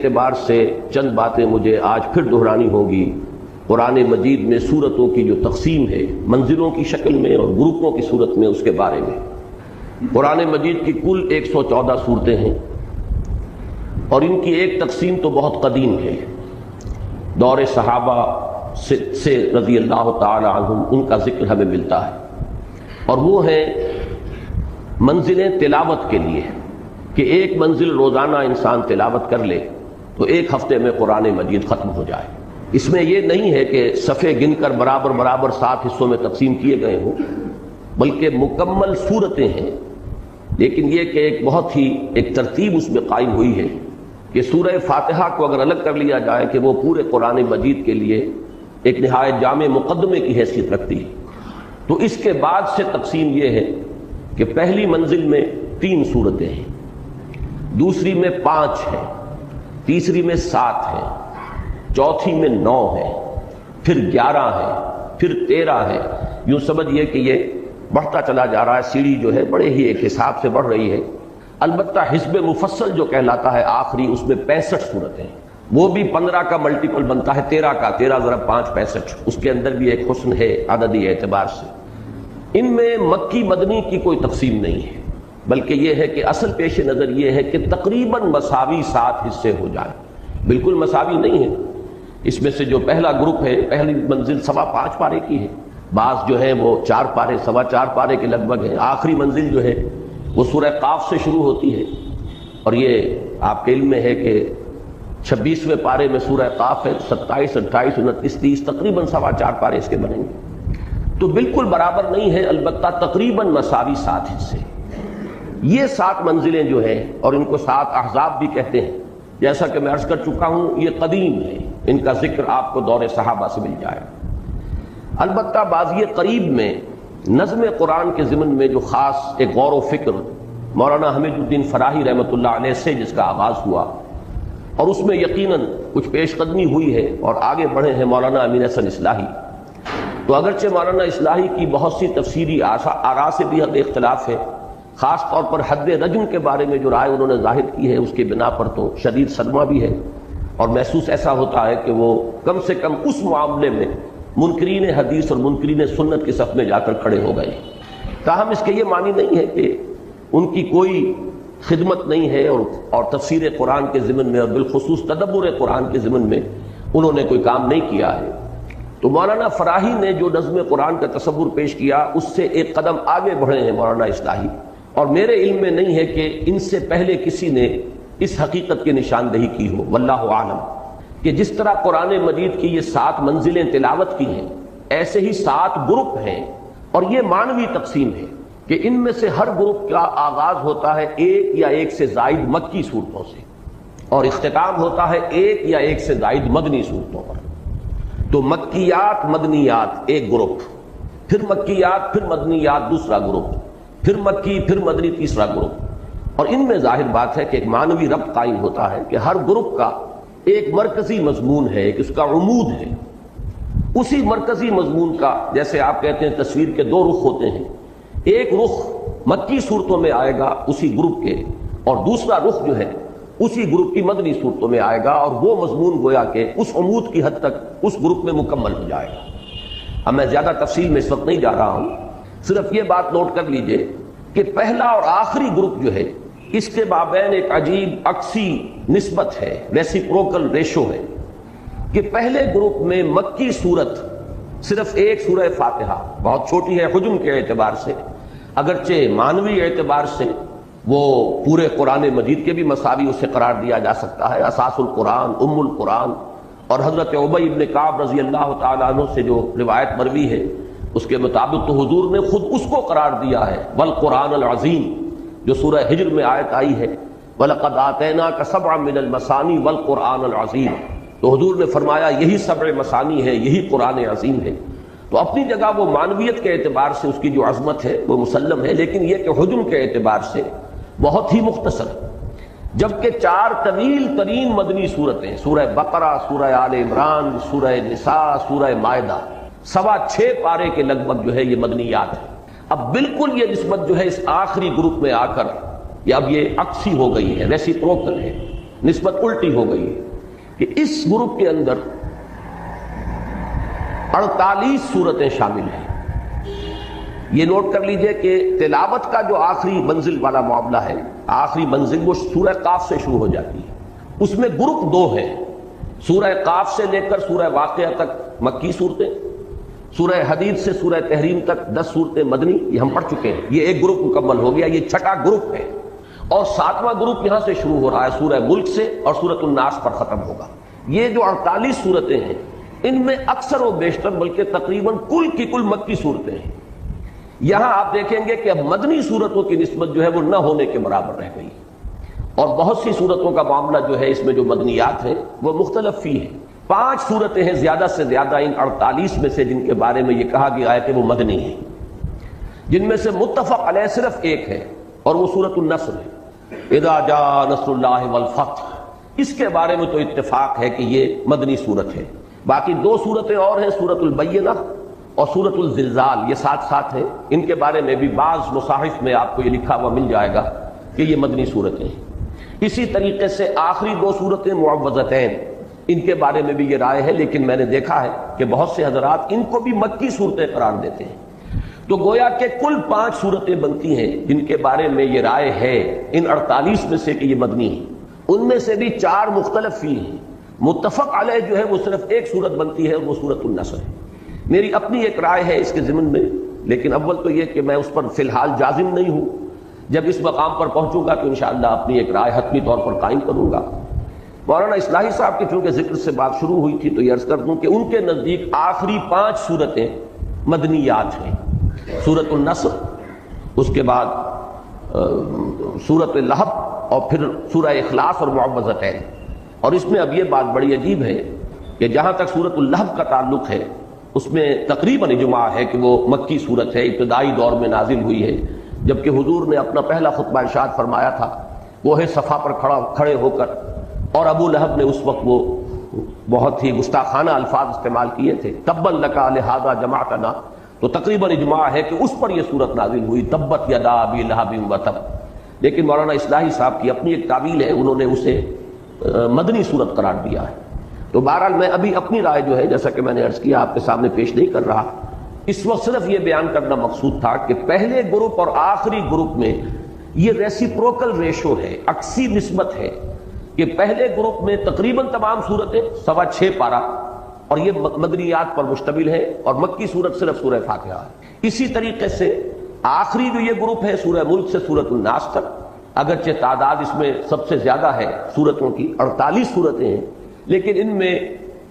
اعتبار سے چند باتیں مجھے آج پھر دہرانی ہوگی قرآن مجید میں سورتوں کی جو تقسیم ہے منزلوں کی شکل میں اور گروپوں کی صورت میں، اس کے بارے میں۔ قرآن مجید کی کل 114 صورتیں ہیں اور ان کی ایک تقسیم تو بہت قدیم ہے، دور صحابہ سے رضی اللہ تعالی عنہم ان کا ذکر ہمیں ملتا ہے، اور وہ ہیں منزلیں تلاوت کے لیے کہ ایک منزل روزانہ انسان تلاوت کر لے تو ایک ہفتے میں قرآن مجید ختم ہو جائے۔ اس میں یہ نہیں ہے کہ صفحے گن کر برابر 7 حصوں میں تقسیم کیے گئے ہوں، بلکہ مکمل صورتیں ہیں، لیکن یہ کہ ایک بہت ہی ایک ترتیب اس میں قائم ہوئی ہے کہ سورہ فاتحہ کو اگر الگ کر لیا جائے کہ وہ پورے قرآن مجید کے لیے ایک نہایت جامع مقدمے کی حیثیت رکھتی ہے، تو اس کے بعد سے تقسیم یہ ہے کہ پہلی منزل میں 3 صورتیں ہیں، دوسری میں 5 ہیں، تیسری میں 7 ہیں، چوتھی میں 9 ہیں، پھر 11 ہیں، پھر 13 ہیں۔ یوں سمجھئے کہ یہ بڑھتا چلا جا رہا ہے، سیڑھی جو ہے بڑے ہی ایک حساب سے بڑھ رہی ہے۔ البتہ حزب مفصل جو کہلاتا ہے آخری، اس میں 65 صورتیں ہیں، وہ بھی 15 کا ملٹیپل بنتا ہے 13 کا، 13 ضرب 5 65، اس کے اندر بھی ایک حسن ہے عددی اعتبار سے۔ ان میں مکی مدنی کی کوئی تقسیم نہیں ہے، بلکہ یہ ہے کہ اصل پیش نظر یہ ہے کہ تقریباً مساوی 7 حصے ہو جائیں، بالکل مساوی نہیں ہے۔ اس میں سے جو پہلا گروپ ہے، پہلی منزل 5.25 پارے کی ہے، بعض جو ہے وہ 4 پارے 4.25 پارے کے لگ بھگ ہے۔ آخری منزل جو ہے وہ سورہ قاف سے شروع ہوتی ہے، اور یہ آپ کے علم میں ہے کہ 26ویں پارے میں سورہ قاف ہے، 27 28 29 30 تقریباً 4.25 پارے اس کے بنیں گے، تو بالکل برابر نہیں ہے، البتہ تقریباً مساوی 7 حصے۔ یہ 7 منزلیں جو ہیں، اور ان کو 7 احزاب بھی کہتے ہیں، جیسا کہ میں عرض کر چکا ہوں یہ قدیم ہے، ان کا ذکر آپ کو دور صحابہ سے مل جائے۔ البتہ بازی قریب میں نظم قرآن کے ضمن میں جو خاص ایک غور و فکر مولانا حمید الدین فراہی رحمۃ اللہ علیہ سے جس کا آغاز ہوا، اور اس میں یقیناً کچھ پیش قدمی ہوئی ہے اور آگے بڑھے ہیں مولانا امین حسن اصلاحی، تو اگرچہ مولانا اصلاحی کی بہت سی تفسیری آراء سے بھی حد اختلاف ہے، خاص طور پر حد رجم کے بارے میں جو رائے انہوں نے ظاہر کی ہے اس کی بنا پر تو شدید صدمہ بھی ہے، اور محسوس ایسا ہوتا ہے کہ وہ کم سے کم اس معاملے میں منکرین حدیث اور منکرین سنت کے صف میں جا کر کھڑے ہو گئے۔ تاہم اس کے یہ معنی نہیں ہے کہ ان کی کوئی خدمت نہیں ہے اور تفسیر قرآن کے ضمن میں اور بالخصوص تدبر قرآن کے ضمن میں انہوں نے کوئی کام نہیں کیا ہے۔ تو مولانا فراہی نے جو نظم قرآن کا تصور پیش کیا اس سے ایک قدم آگے بڑھے ہیں مولانا اصلاحی، اور میرے علم میں نہیں ہے کہ ان سے پہلے کسی نے اس حقیقت کی نشاندہی کی ہو، واللہ عالم، کہ جس طرح قرآن مجید کی یہ 7 منزلیں تلاوت کی ہیں، ایسے ہی 7 گروپ ہیں، اور یہ معنوی تقسیم ہے کہ ان میں سے ہر گروپ کا آغاز ہوتا ہے 1 یا 1 سے زائد مکی صورتوں سے، اور اختتام ہوتا ہے 1 یا 1 سے زائد مدنی صورتوں پر۔ تو مکیات مدنیات ایک گروپ، پھر مکیات پھر مدنیات دوسرا گروپ، پھر مکی پھر مدنی تیسرا گروپ، اور ان میں ظاہر بات ہے کہ ایک معنوی ربط قائم ہوتا ہے کہ ہر گروپ کا ایک مرکزی مضمون ہے، ایک اس کا عمود ہے، اسی مرکزی مضمون کا، جیسے آپ کہتے ہیں تصویر کے 2 رخ ہوتے ہیں، ایک رخ مکی صورتوں میں آئے گا اسی گروپ کے، اور دوسرا رخ جو ہے اسی گروپ کی مدنی صورتوں میں آئے گا، اور وہ مضمون گویا کہ اس عمود کی حد تک اس گروپ میں مکمل ہو جائے گا۔ اب میں زیادہ تفصیل میں اس وقت نہیں جا رہا ہوں، صرف یہ بات نوٹ کر لیجئے کہ پہلا اور آخری گروپ جو ہے اس کے مابین ایک عجیب عکسی نسبت ہے، ریسیپروکل ریشو ہے، کہ پہلے گروپ میں مکی صورت صرف ایک سورہ فاتحہ بہت چھوٹی ہے حجم کے اعتبار سے، اگرچہ معنوی اعتبار سے وہ پورے قرآن مجید کے بھی مساوی اسے قرار دیا جا سکتا ہے، اساس القرآن، ام القرآن، اور حضرت ابی بن کعب رضی اللہ تعالیٰ عنہ سے جو روایت مروی ہے اس کے مطابق تو حضور نے خود اس کو قرار دیا ہے والقرآن العظیم، جو سورہ ہجر میں آیت آئی ہے وَلَقَدْ آتَيْنَاكَ سَبْعًا مِنَ الْمَثَانِي وَالْقُرْآنَ الْعَظِيمَ، تو حضور نے فرمایا یہی 7 مثانی ہے، یہی قرآن عظیم ہے۔ تو اپنی جگہ وہ معنویت کے اعتبار سے اس کی جو عظمت ہے وہ مسلم ہے، لیکن یہ کہ حجم کے اعتبار سے بہت ہی مختصر، جبکہ 4 طویل ترین مدنی صورتیں، سورہ بقرہ، سورہ آل عمران، سورہ نساء، سورہ مائدہ، 6.25 پارے کے لگ بھگ جو ہے یہ مدنیات ہے۔ اب بالکل یہ نسبت جو ہے اس آخری گروپ میں آ کر اب یہ عکسی ہو گئی ہے، ریسیپروکل ہے، نسبت الٹی ہو گئی ہے کہ اس گروپ کے اندر 48 صورتیں شامل ہیں۔ یہ نوٹ کر لیجئے کہ تلاوت کا جو آخری منزل والا معاملہ ہے، آخری منزل وہ سورہ قاف سے شروع ہو جاتی ہے، اس میں گروپ دو ہیں، سورہ قاف سے لے کر سورہ واقعہ تک مکی صورتیں، سورہ حدید سے سورہ تحریم تک 10 صورتیں مدنی، یہ ہم پڑھ چکے ہیں، یہ ایک گروپ مکمل ہو گیا، یہ چھٹا گروپ ہے، اور 7واں گروپ یہاں سے شروع ہو رہا ہے سورہ ملک سے اور سورۃ الناس پر ختم ہوگا۔ یہ جو 48 صورتیں ہیں ان میں اکثر و بیشتر بلکہ تقریباً کل کی کل مکی صورتیں ہیں۔ یہاں آپ دیکھیں گے کہ اب مدنی صورتوں کی نسبت جو ہے وہ نہ ہونے کے برابر رہ گئی، اور بہت سی صورتوں کا معاملہ جو ہے اس میں جو مدنیات ہیں وہ مختلف فی ہیں۔ 5 صورتیں ہیں زیادہ سے زیادہ ان 48 میں سے جن کے بارے میں یہ کہا گیا ہے کہ وہ مدنی ہیں، جن میں سے متفق علیہ صرف ایک ہے اور وہ سورۃ النصر ہے، اذا جاء نصر اللہ والفتح، اس کے بارے میں تو اتفاق ہے کہ یہ مدنی صورت ہے۔ باقی 2 صورتیں اور ہیں، سورۃ البینہ اور سورۃ الزلزال، یہ ساتھ ساتھ ہیں، ان کے بارے میں بھی بعض مصاحف میں آپ کو یہ لکھا ہوا مل جائے گا کہ یہ مدنی صورتیں ہیں۔ اسی طریقے سے آخری 2 صورتیں معوذتین، ان کے بارے میں بھی یہ رائے ہے، لیکن میں نے دیکھا ہے کہ بہت سے حضرات ان کو بھی مکی صورتیں قرار دیتے ہیں، تو گویا کہ کل 5 صورتیں بنتی ہیں جن کے بارے میں یہ رائے ہے ان 48 میں سے کہ یہ مدنی ہیں۔ ان میں سے بھی 4 مختلف فی ہیں، متفق علیہ جو ہے وہ صرف ایک صورت بنتی ہے، وہ سورۃ النصر ہے۔ میری اپنی ایک رائے ہے اس کے ضمن میں، لیکن اول تو یہ کہ میں اس پر فی الحال جازم نہیں ہوں، جب اس مقام پر پہنچوں گا تو انشاءاللہ اپنی ایک رائے حتمی طور پر قائم کروں گا۔ مولانا اصلاحی صاحب کی چونکہ ذکر سے بات شروع ہوئی تھی تو یہ عرض کر دوں کہ ان کے نزدیک آخری 5 صورتیں مدنیات ہیں، سورۃ النصر، اس کے بعد سورۃ اللہب اور پھر سورہ اخلاص اور معوذتین۔ اور اس میں اب یہ بات بڑی عجیب ہے کہ جہاں تک سورۃ اللہب کا تعلق ہے اس میں تقریباً اجماع ہے کہ وہ مکی صورت ہے، ابتدائی دور میں نازل ہوئی ہے، جبکہ حضور نے اپنا پہلا خطبہ ارشاد فرمایا تھا کوہ صفا پر کھڑے ہو کر، اور ابو لہب نے اس وقت وہ بہت ہی گستاخانہ الفاظ استعمال کیے تھے، تبا لکا لہذا جمعتنا، تو تقریباً اجماع ہے کہ اس پر یہ صورت نازل ہوئی، تبت یدا ابی لہب وتب۔ لیکن مولانا اصلاحی صاحب کی اپنی ایک تعویل ہے، انہوں نے اسے مدنی صورت قرار دیا ہے۔ تو بہرحال میں ابھی اپنی رائے جو ہے جیسا کہ میں نے عرض کیا آپ کے سامنے پیش نہیں کر رہا، اس وقت صرف یہ بیان کرنا مقصود تھا کہ پہلے گروپ اور آخری گروپ میں یہ ریسیپروکل ریشو ہے، عکسی نسبت ہے، کہ پہلے گروپ میں تقریباً تمام صورتیں 6.25 پارہ اور یہ مدنیات پر مشتمل ہے، اور مکی صورت صرف سورہ فاتحہ ہے۔ اسی طریقے سے آخری جو یہ گروپ ہے سورہ ملک سے سورۃ الناس تک، اگرچہ تعداد اس میں سب سے زیادہ ہے صورتوں کی، 48 صورتیں ہیں، لیکن ان میں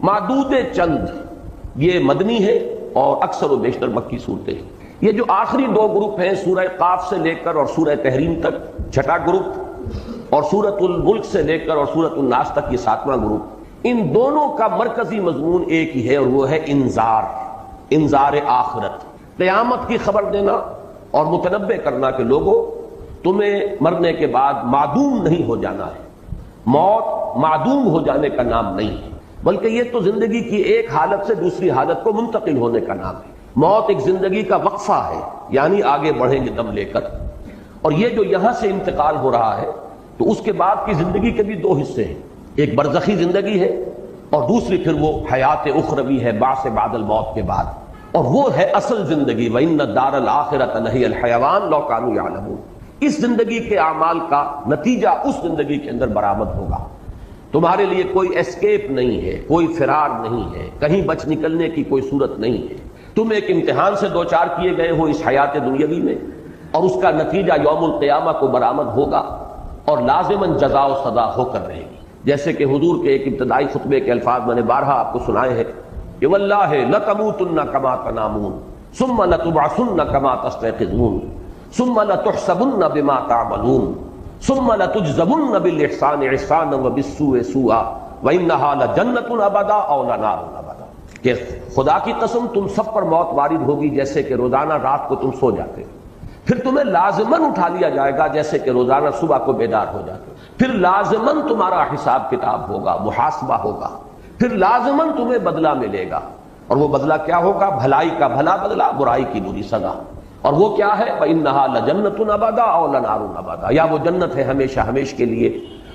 معدود چند یہ مدنی ہے اور اکثر و بیشتر مکی صورتیں ہیں۔ یہ جو آخری 2 گروپ ہیں سورہ قاف سے لے کر اور سورہ تحریم تک 6ٹھا گروپ، اور سورۃ الملک سے لے کر اور سورۃ الناس تک یہ 7واں گروپ، ان دونوں کا مرکزی مضمون ایک ہی ہے، اور وہ ہے انذار آخرت، قیامت کی خبر دینا اور متنبع کرنا کہ لوگوں تمہیں مرنے کے بعد معدوم نہیں ہو جانا ہے، موت معدوم ہو جانے کا نام نہیں ہے، بلکہ یہ تو زندگی کی ایک حالت سے دوسری حالت کو منتقل ہونے کا نام ہے۔ موت ایک زندگی کا وقفہ ہے، یعنی آگے بڑھیں گے دم لے کر، اور یہ جو یہاں سے انتقال ہو رہا ہے تو اس کے بعد کی زندگی کے بھی 2 حصے ہیں، ایک برزخی زندگی ہے اور دوسری پھر وہ حیات اخروی ہے بعث بعد الموت کے بعد، اور وہ ہے اصل زندگی، وَإِنَّ الدَّارَ الْآخِرَةَ لَهِيَ الْحَيَوَانُ لَوْ كَانُوا يَعْلَمُونَ۔ اس زندگی کے اعمال کا نتیجہ اس زندگی کے اندر برآمد ہوگا، تمہارے لیے کوئی اسکیپ نہیں ہے، کوئی فرار نہیں ہے، کہیں بچ نکلنے کی کوئی صورت نہیں ہے، تم ایک امتحان سے دوچار کیے گئے ہو اس حیات دنیاوی میں، اور اس کا نتیجہ یوم القیامہ کو برآمد ہوگا اور لازماً جزا و سزا ہو کر رہے گی۔ جیسے کہ حضور کے ایک ابتدائی خطبے کے الفاظ میں نے بارہا آپ کو سنائے ہیں کہ واللہ لتموتن کما تنامون ثم لتبعثن کما تستيقظون ثم لتحسبن بما تعملون ثم لتجزون بالاحسان احسانا وبالسوء سوءا وانها لجنۃ ابدا او لنار ابدا، کہ خدا کی قسم تم سب پر موت وارد ہوگی جیسے کہ روزانہ رات کو تم سو جاتے ہو، پھر تمہیں لازماً اٹھا لیا جائے گا جیسے کہ روزانہ صبح کو بیدار ہو جاتے ہو، پھر لازماً تمہارا حساب کتاب ہوگا، محاسبہ ہوگا، پھر لازماً تمہیں بدلہ ملے گا، اور وہ بدلہ کیا ہوگا؟ بھلائی کا بھلا بدلہ، برائی کی بری سزا، اور وہ کیا ہے؟ وَإِنَّهَا لَجَنَّةٌ أَبَدًا أَوْ لَنَارٌ أَبَدًا، یا وہ جنت ہے ہمیشہ ہمیش کے لیے،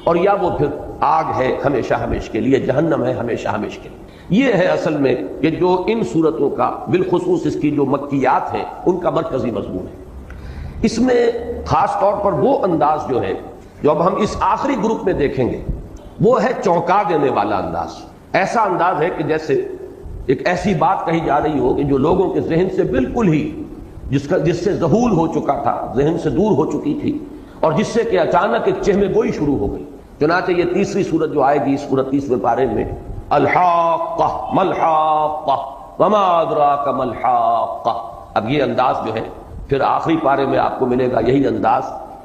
اور یا وہ پھر آگ ہے ہمیشہ ہمیشہ کے لیے، جہنم ہے ہمیشہ ہمیشہ کے لیے۔ یہ ہے اصل میں کہ جو ان صورتوں کا بالخصوص اس کی جو مکیات ہیں ان کا مرکزی مضمون ہے۔ اس میں خاص طور پر وہ انداز جو ہے جو اب ہم اس آخری گروپ میں دیکھیں گے وہ ہے چونکا دینے والا انداز۔ ایسا انداز ہے کہ جیسے ایک ایسی بات کہی جا رہی ہو کہ جو لوگوں کے ذہن سے بالکل ہی جس سے ذہول ہو چکا تھا، ذہن سے دور ہو چکی تھی، اور جس سے کہ اچانک ایک چہمے گوئی شروع ہو گئی۔ چنانچہ یہ تیسری سورت جو آئے گی اس 29ویں پارے میں، الحاقہ ملحاقہ وما ادراک ملحاقہ، اب یہ انداز جو ہے پھر آخری پارے میں آپ کو ملے گا یہی انداز،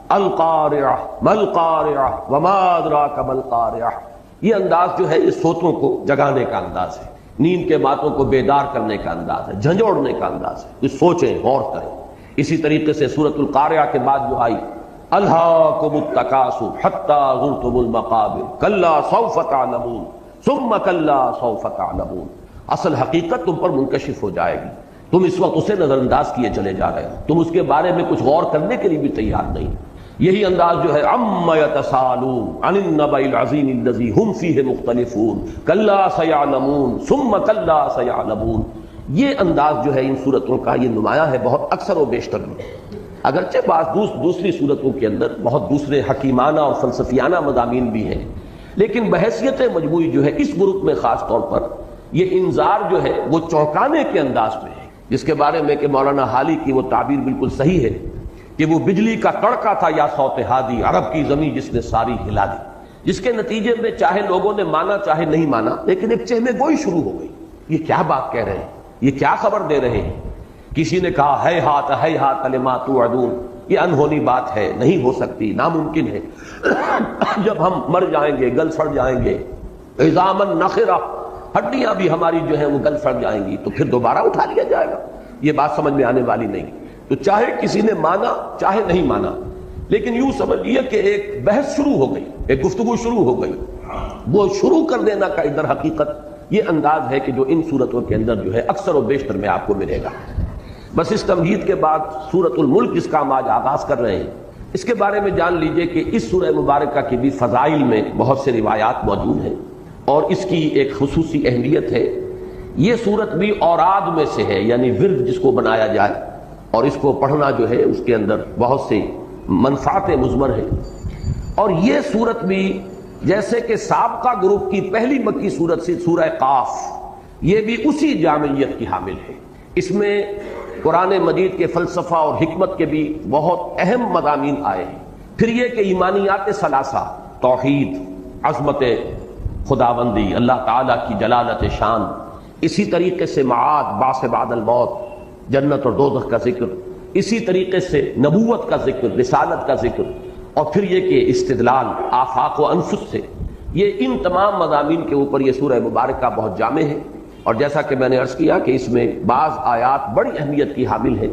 القارعہ ملقارعہ وما ادراک ملقارعہ۔ یہ انداز جو ہے اس سوتوں کو جگانے کا انداز ہے، نیند کے باتوں کو بیدار کرنے کا انداز ہے، جھنجھوڑنے کا انداز ہے، کچھ سوچیں غور کریں۔ اسی طریقے سے سورۃ القارعہ کے بعد جو آئی، الہاکم التکاثر حتی زرتم المقابر کلا سوف تعلمون ثم کلا سوف تعلمون، اصل حقیقت تم پر منکشف ہو جائے گی، تم اس وقت اسے نظر انداز کیے چلے جا رہے ہو، تم اس کے بارے میں کچھ غور کرنے کے لیے بھی تیار نہیں۔ یہی انداز جو ہے عما یتساءلون عن النبأ العظیم الذی هم فیہ مختلفون کلا سیعلمون ثم کلا سیعلمون، یہ انداز جو ہے ان صورتوں کا یہ نمایاں ہے بہت اکثر و بیشتر میں۔ اگرچہ بعض دوسری صورتوں کے اندر بہت دوسرے حکیمانہ اور فلسفیانہ مضامین بھی ہیں، لیکن بحیثیت مجموعی جو ہے اس گروپ میں خاص طور پر یہ انذار جو ہے وہ چونکانے کے انداز میں ہے، جس کے بارے میں کہ مولانا حالی کی وہ تعبیر بالکل صحیح ہے کہ وہ بجلی کا کڑکا تھا یا صوت ہادی، عرب کی زمین جس نے ساری ہلا دی، جس کے نتیجے میں چاہے لوگوں نے مانا چاہے نہیں مانا لیکن ایک چہمے گوئی شروع ہو گئی۔ یہ کیا بات کہہ رہے ہیں، یہ کیا خبر دے رہے ہیں؟ کسی نے کہا ہے ہاتھ لما توعدون، یہ انہونی بات ہے، نہیں ہو سکتی، ناممکن ہے، جب ہم مر جائیں گے گل سڑ جائیں گے، عظاما نخرہ، ہڈیاں بھی ہماری جو ہیں وہ گل سڑ جائیں گی تو پھر دوبارہ اٹھا لیا جائے گا، یہ بات سمجھ میں آنے والی نہیں۔ تو چاہے کسی نے مانا چاہے نہیں مانا، لیکن یوں سمجھیے کہ ایک بحث شروع ہو گئی، ایک گفتگو شروع ہو گئی، وہ شروع کر دینا کا ادھر حقیقت یہ انداز ہے کہ جو ان صورتوں کے اندر جو ہے اکثر و بیشتر میں آپ کو ملے گا۔ بس اس تمہید کے بعد سورۃ الملک جس کا ہم آج آغاز کر رہے ہیں، اس کے بارے میں جان لیجئے کہ اس سورہ مبارکہ کی بھی فضائل میں بہت سے روایات موجود ہیں اور اس کی ایک خصوصی اہمیت ہے۔ یہ سورت بھی اوراد میں سے ہے، یعنی ورد جس کو بنایا جائے، اور اس کو پڑھنا جو ہے اس کے اندر بہت سے منفعت مضمر ہیں۔ اور یہ سورت بھی جیسے کہ سابقہ گروپ کی پہلی مکی سورت سے سورہ قاف، یہ بھی اسی جامعیت کی حامل ہے۔ اس میں قرآن مجید کے فلسفہ اور حکمت کے بھی بہت اہم مضامین آئے ہیں۔ پھر یہ کہ ایمانیات ثلاثہ، توحید، عظمت خداوندی، اللہ تعالیٰ کی جلالت شان، اسی طریقے سے معاد، بعث بعد الموت، جنت اور دوزخ کا ذکر، اسی طریقے سے نبوت کا ذکر، رسالت کا ذکر، اور پھر یہ کہ استدلال آفاق و انفس سے، یہ ان تمام مضامین کے اوپر یہ سورہ مبارکہ بہت جامع ہے۔ اور جیسا کہ میں نے عرض کیا کہ اس میں بعض آیات بڑی اہمیت کی حامل ہیں،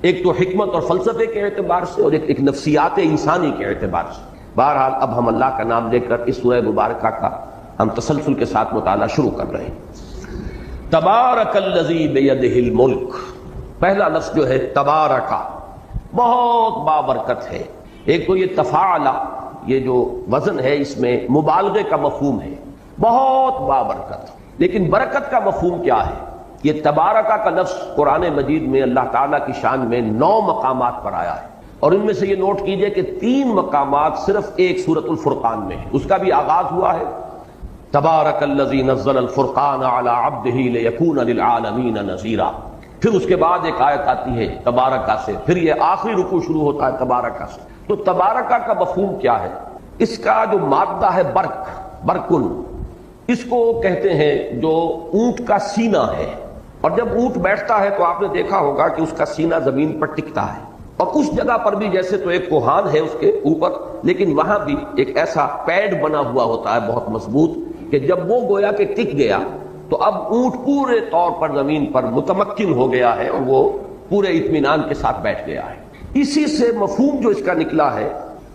ایک تو حکمت اور فلسفے کے اعتبار سے اور ایک نفسیات انسانی کے اعتبار سے۔ بہرحال اب ہم اللہ کا نام لے کر اس سورہ مبارکہ کا ہم تسلسل کے ساتھ مطالعہ شروع کر رہے ہیں۔ تبارک الذی بیدہ الملک، پہلا لفظ جو ہے تبارکہ، بہت بابرکت ہے۔ ایک تو یہ تفاعل، یہ جو وزن ہے اس میں مبالغے کا مفہوم ہے، بہت بابرکت، لیکن برکت کا مفہوم کیا ہے؟ یہ تبارکہ کا لفظ قرآن مجید میں اللہ تعالیٰ کی شان میں 9 مقامات پر آیا ہے، اور ان میں سے یہ نوٹ کیجئے کہ 3 مقامات صرف ایک سورۃ الفرقان میں ہے، اس کا بھی آغاز ہوا ہے تبارک الذی نزل الفرقان علی عبدہ لیکون للعالمین نذیرا، پھر اس کے بعد ایک آیت آتی ہے تبارکہ سے، پھر یہ آخری رکوع شروع ہوتا ہے تبارکہ سے۔ تو تبارکہ کا مفہوم کیا ہے؟ اس کا جو مادہ ہے برک، برکن، اس کو کہتے ہیں جو اونٹ کا سینہ ہے، اور جب اونٹ بیٹھتا ہے تو آپ نے دیکھا ہوگا کہ اس کا سینہ زمین پر ٹکتا ہے، اور اس جگہ پر بھی جیسے تو ایک کوہان ہے اس کے اوپر، لیکن وہاں بھی ایک ایسا پیڈ بنا ہوا ہوتا ہے بہت مضبوط کہ جب وہ گویا کہ ٹک گیا تو اب اونٹ پورے طور پر زمین پر متمکن ہو گیا ہے اور وہ پورے اطمینان کے ساتھ بیٹھ گیا ہے۔ اسی سے مفہوم جو اس کا نکلا ہے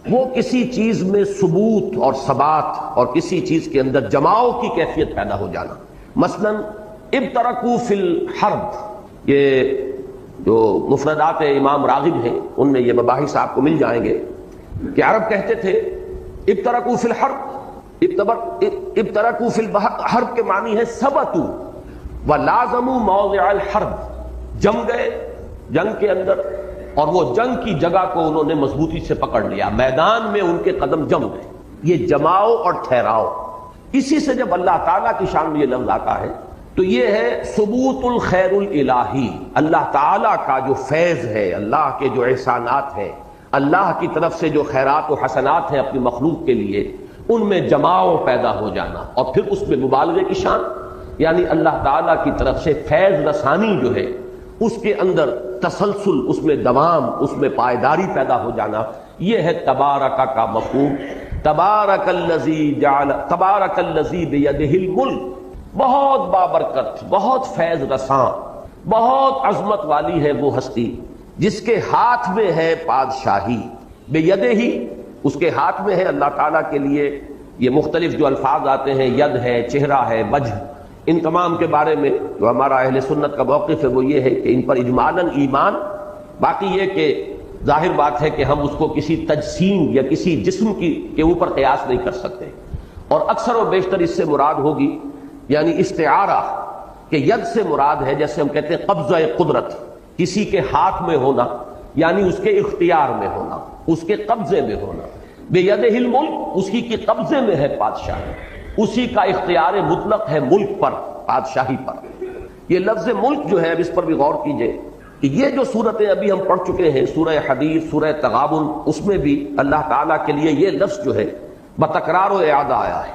وہ کسی چیز میں ثبوت اور ثبات اور کسی چیز کے اندر جماؤ کی کیفیت پیدا ہو جانا۔ مثلا ابترکوا فی الحرب، یہ جو مفردات امام راغب ہیں ان میں یہ مباحث آپ کو مل جائیں گے کہ عرب کہتے تھے ابترکوا فی الحرب، ابترکوا فی البحر، حرب کے معنی ہے ثبتوا ولازموا موضع الحرب، جم گئے جنگ کے اندر اور وہ جنگ کی جگہ کو انہوں نے مضبوطی سے پکڑ لیا، میدان میں ان کے قدم جم گئے۔ یہ جماؤ اور ٹھہراؤ، اسی سے جب اللہ تعالیٰ کی شان میں یہ لفظ آتا ہے تو یہ ہے ثبوت الخیر الالہی، اللہ تعالیٰ کا جو فیض ہے، اللہ کے جو احسانات ہیں، اللہ کی طرف سے جو خیرات و حسنات ہیں اپنی مخلوق کے لیے، ان میں جماؤ پیدا ہو جانا، اور پھر اس میں مبالغے کی شان، یعنی اللہ تعالیٰ کی طرف سے فیض رسانی جو ہے اس کے اندر تسلسل، اس میں دوام، اس میں پائیداری پیدا ہو جانا، یہ ہے تبارک کا مفہوم۔ تبارک الذی بیدہ الملک، بہت بابرکت، بہت فیض رساں، بہت عظمت والی ہے وہ ہستی جس کے ہاتھ میں ہے بادشاہی، بیدہ ہی، اس کے ہاتھ میں ہے۔ اللہ تعالیٰ کے لیے یہ مختلف جو الفاظ آتے ہیں، ید ہے، چہرہ ہے، وجہ، ان تمام کے بارے میں جو ہمارا اہل سنت کا موقف ہے وہ یہ ہے کہ ان پر اجمالاً ایمان، باقی یہ کہ ظاہر بات ہے کہ ہم اس کو کسی تجسیم یا کسی جسم کے اوپر قیاس نہیں کر سکتے، اور اکثر و بیشتر اس سے مراد ہوگی یعنی استعارہ، کہ ید سے مراد ہے جیسے ہم کہتے ہیں قبضہ قدرت، کسی کے ہاتھ میں ہونا، یعنی اس کے اختیار میں ہونا، اس کے قبضے میں ہونا۔ بیدہ الملک، اسی کے قبضے میں ہے بادشاہی، اسی کا اختیار مطلق ہے ملک پر، بادشاہی پر۔ یہ لفظ ملک جو ہے، اب اس پر بھی غور کیجئے کہ یہ جو صورتیں ابھی ہم پڑھ چکے ہیں، سورہ حدید، سورہ تغابن، اس میں بھی اللہ تعالیٰ کے لیے یہ لفظ جو ہے بتکرار و اعادہ آیا ہے۔